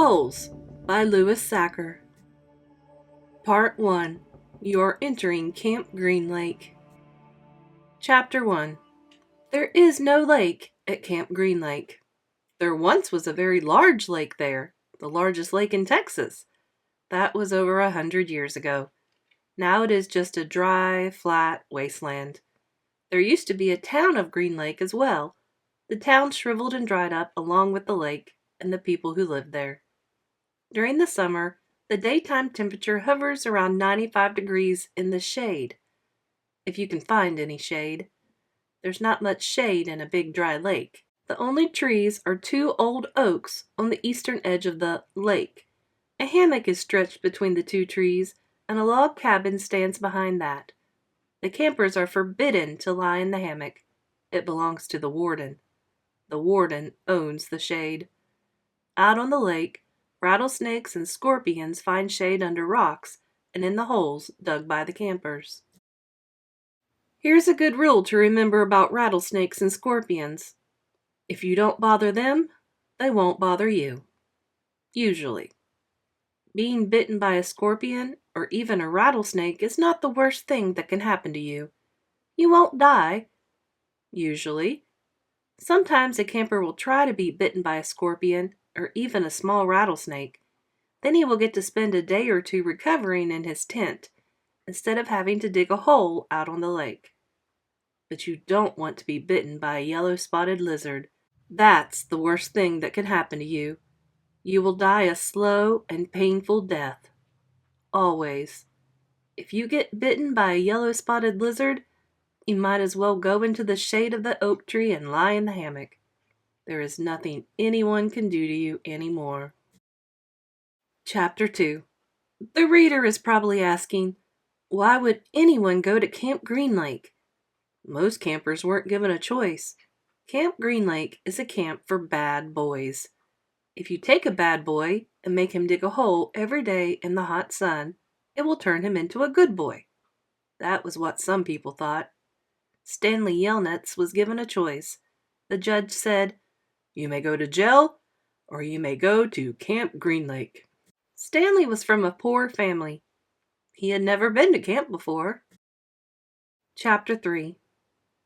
Holes by Louis Sachar. Part 1. You're entering Camp Green Lake. Chapter 1. There is no lake at Camp Green Lake. There once was a very large lake there, the largest lake in Texas. That was over 100 years ago. Now it is just a dry, flat wasteland. There used to be a town of Green Lake as well. The town shriveled and dried up along with the lake and the people who lived there. During the summer, the daytime temperature hovers around 95 degrees in the shade, if you can find any shade. There's not much shade in a big dry lake. The only trees are 2 old oaks on the eastern edge of the lake. A hammock is stretched between the 2 trees, and a log cabin stands behind that. The campers are forbidden to lie in the hammock. It belongs to the warden. The warden owns the shade. Out on the lake, rattlesnakes and scorpions find shade under rocks and in the holes dug by the campers. Here's a good rule to remember about rattlesnakes and scorpions. If you don't bother them, they won't bother you. Usually. Being bitten by a scorpion or even a rattlesnake is not the worst thing that can happen to you. You won't die. Usually. Sometimes a camper will try to be bitten by a scorpion or even a small rattlesnake. Then he will get to spend a day or 2 recovering in his tent, instead of having to dig a hole out on the lake. But you don't want to be bitten by a yellow-spotted lizard. That's the worst thing that can happen to you. You will die a slow and painful death. Always. If you get bitten by a yellow-spotted lizard, you might as well go into the shade of the oak tree and lie in the hammock. There is nothing anyone can do to you anymore. Chapter 2. The reader is probably asking, why would anyone go to Camp Green Lake? Most campers weren't given a choice. Camp Green Lake is a camp for bad boys. If you take a bad boy and make him dig a hole every day in the hot sun, it will turn him into a good boy. That was what some people thought. Stanley Yelnats was given a choice. The judge said, "You may go to jail, or you may go to Camp Green Lake." Stanley was from a poor family. He had never been to camp before. Chapter 3.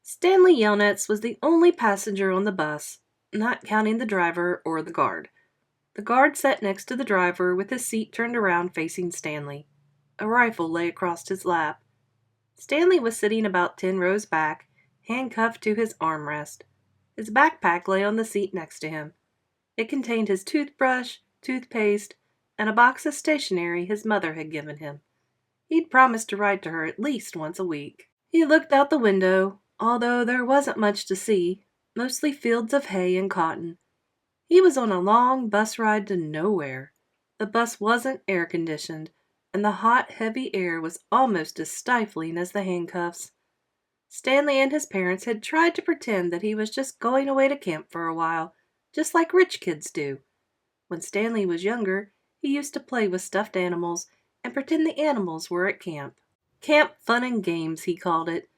Stanley Yelnats was the only passenger on the bus, not counting the driver or the guard. The guard sat next to the driver with his seat turned around facing Stanley. A rifle lay across his lap. Stanley was sitting about 10 rows back, handcuffed to his armrest. His backpack lay on the seat next to him. It contained his toothbrush, toothpaste, and a box of stationery his mother had given him. He'd promised to write to her at least once a week. He looked out the window, although there wasn't much to see, mostly fields of hay and cotton. He was on a long bus ride to nowhere. The bus wasn't air-conditioned, and the hot, heavy air was almost as stifling as the handcuffs. Stanley and his parents had tried to pretend that he was just going away to camp for a while, just like rich kids do. When Stanley was younger, he used to play with stuffed animals and pretend the animals were at camp. Camp fun and games, he called it.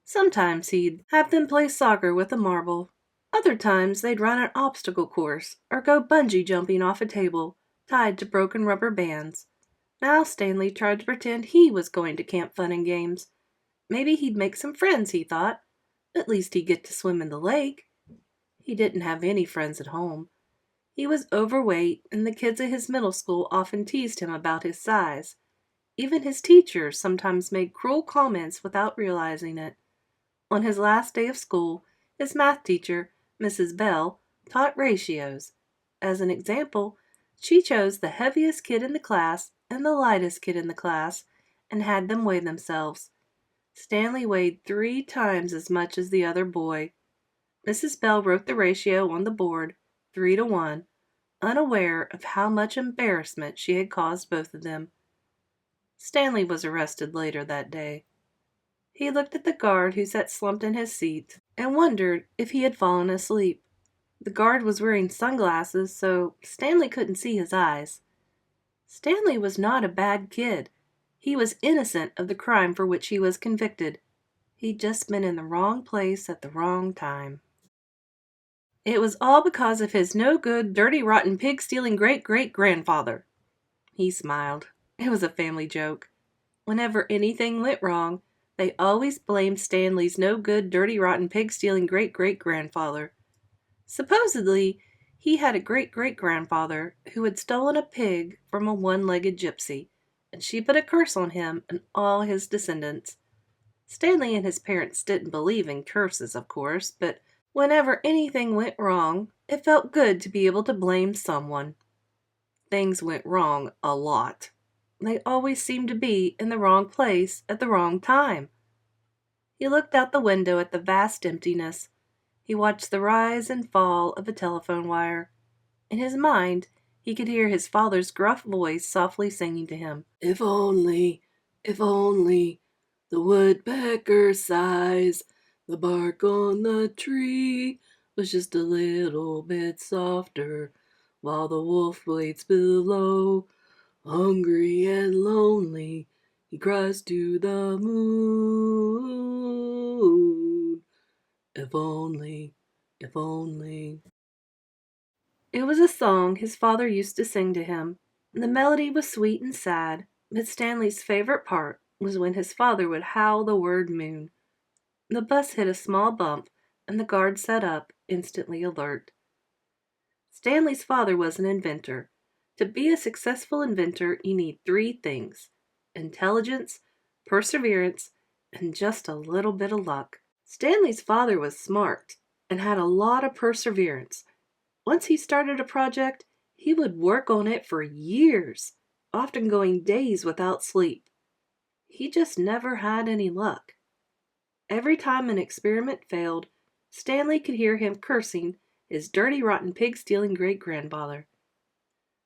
Sometimes he'd have them play soccer with a marble. Other times they'd run an obstacle course or go bungee jumping off a table, tied to broken rubber bands. Now Stanley tried to pretend he was going to camp fun and games. Maybe he'd make some friends, he thought. At least he'd get to swim in the lake. He didn't have any friends at home. He was overweight, and the kids at his middle school often teased him about his size. Even his teachers sometimes made cruel comments without realizing it. On his last day of school, his math teacher, Mrs. Bell, taught ratios. As an example, she chose the heaviest kid in the class and the lightest kid in the class and had them weigh themselves. Stanley weighed 3 times as much as the other boy. Mrs. Bell wrote the ratio on the board, 3 to 1, unaware of how much embarrassment she had caused both of them. Stanley was arrested later that day. He looked at the guard who sat slumped in his seat and wondered if he had fallen asleep. The guard was wearing sunglasses, so Stanley couldn't see his eyes. Stanley was not a bad kid. He was innocent of the crime for which he was convicted. He'd just been in the wrong place at the wrong time. It was all because of his no-good, dirty, rotten, pig-stealing great-great-grandfather. He smiled. It was a family joke. Whenever anything went wrong, they always blamed Stanley's no-good, dirty, rotten, pig-stealing great-great-grandfather. Supposedly, he had a great-great-grandfather who had stolen a pig from a one-legged gypsy, and she put a curse on him and all his descendants. Stanley and his parents didn't believe in curses, of course, but whenever anything went wrong, it felt good to be able to blame someone. Things went wrong a lot. They always seemed to be in the wrong place at the wrong time. He looked out the window at the vast emptiness. He watched the rise and fall of a telephone wire. In his mind, he could hear his father's gruff voice softly singing to him, if only, the woodpecker sighs, the bark on the tree was just a little bit softer, while the wolf waits below, hungry and lonely, he cries to the moon, if only, if only. It was a song his father used to sing to him. The melody was sweet and sad, but Stanley's favorite part was when his father would howl the word moon. The bus hit a small bump, and the guard sat up, instantly alert. Stanley's father was an inventor. To be a successful inventor, you need 3 things: intelligence, perseverance, and just a little bit of luck. Stanley's father was smart and had a lot of perseverance. Once he started a project, he would work on it for years, often going days without sleep. He just never had any luck. Every time an experiment failed, Stanley could hear him cursing his dirty, rotten, pig-stealing great-grandfather.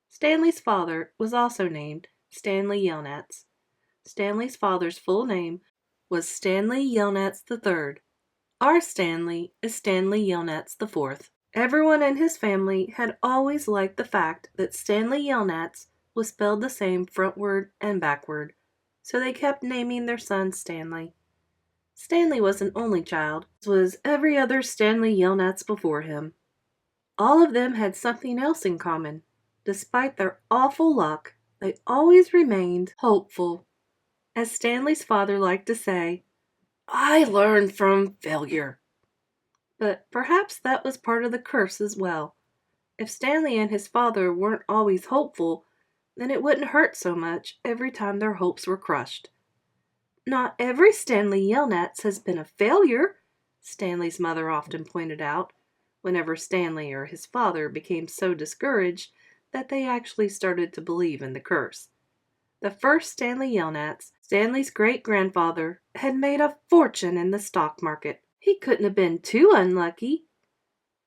Stanley's father was also named Stanley Yelnats. Stanley's father's full name was Stanley Yelnats III. Our Stanley is Stanley Yelnats IV. Everyone in his family had always liked the fact that Stanley Yelnats was spelled the same frontward and backward, so they kept naming their son Stanley. Stanley was an only child, as was every other Stanley Yelnats before him. All of them had something else in common. Despite their awful luck, they always remained hopeful. As Stanley's father liked to say, I learned from failure. But perhaps that was part of the curse as well. If Stanley and his father weren't always hopeful, then it wouldn't hurt so much every time their hopes were crushed. Not every Stanley Yelnats has been a failure, Stanley's mother often pointed out, whenever Stanley or his father became so discouraged that they actually started to believe in the curse. The first Stanley Yelnats, Stanley's great-grandfather, had made a fortune in the stock market. He couldn't have been too unlucky.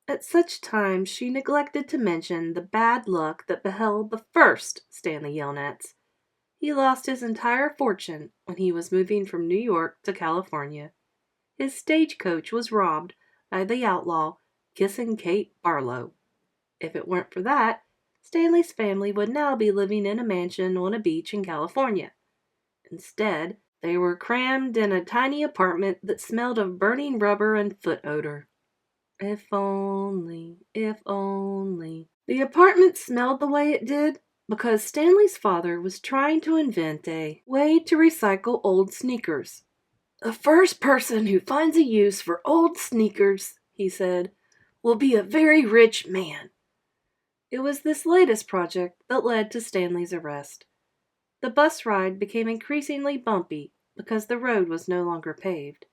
At such times she neglected to mention the bad luck that befell the first Stanley Yelnats. He lost his entire fortune when he was moving from New York to California. His stagecoach was robbed by the outlaw Kissin' Kate Barlow. If it weren't for that, Stanley's family would now be living in a mansion on a beach in California. Instead, they were crammed in a tiny apartment that smelled of burning rubber and foot odor. If only, if only. The apartment smelled the way it did because Stanley's father was trying to invent a way to recycle old sneakers. The first person who finds a use for old sneakers, he said, will be a very rich man. It was this latest project that led to Stanley's arrest. The bus ride became increasingly bumpy because the road was no longer paved.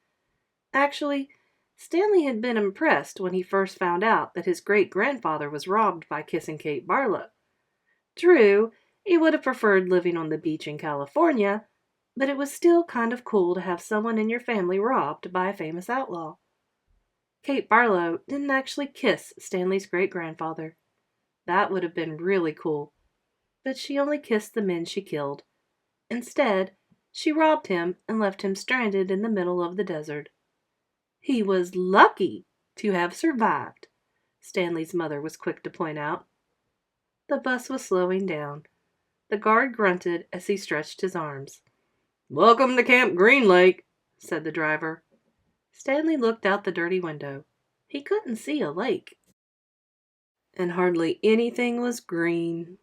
Actually, Stanley had been impressed when he first found out that his great-grandfather was robbed by Kissin' Kate Barlow. True, he would have preferred living on the beach in California, but it was still kind of cool to have someone in your family robbed by a famous outlaw. Kate Barlow didn't actually kiss Stanley's great-grandfather. That would have been really cool. But she only kissed the men she killed. Instead, she robbed him and left him stranded in the middle of the desert. He was lucky to have survived, Stanley's mother was quick to point out. The bus was slowing down. The guard grunted as he stretched his arms. "Welcome to Camp Green Lake," said the driver. Stanley looked out the dirty window. He couldn't see a lake. and hardly anything was green.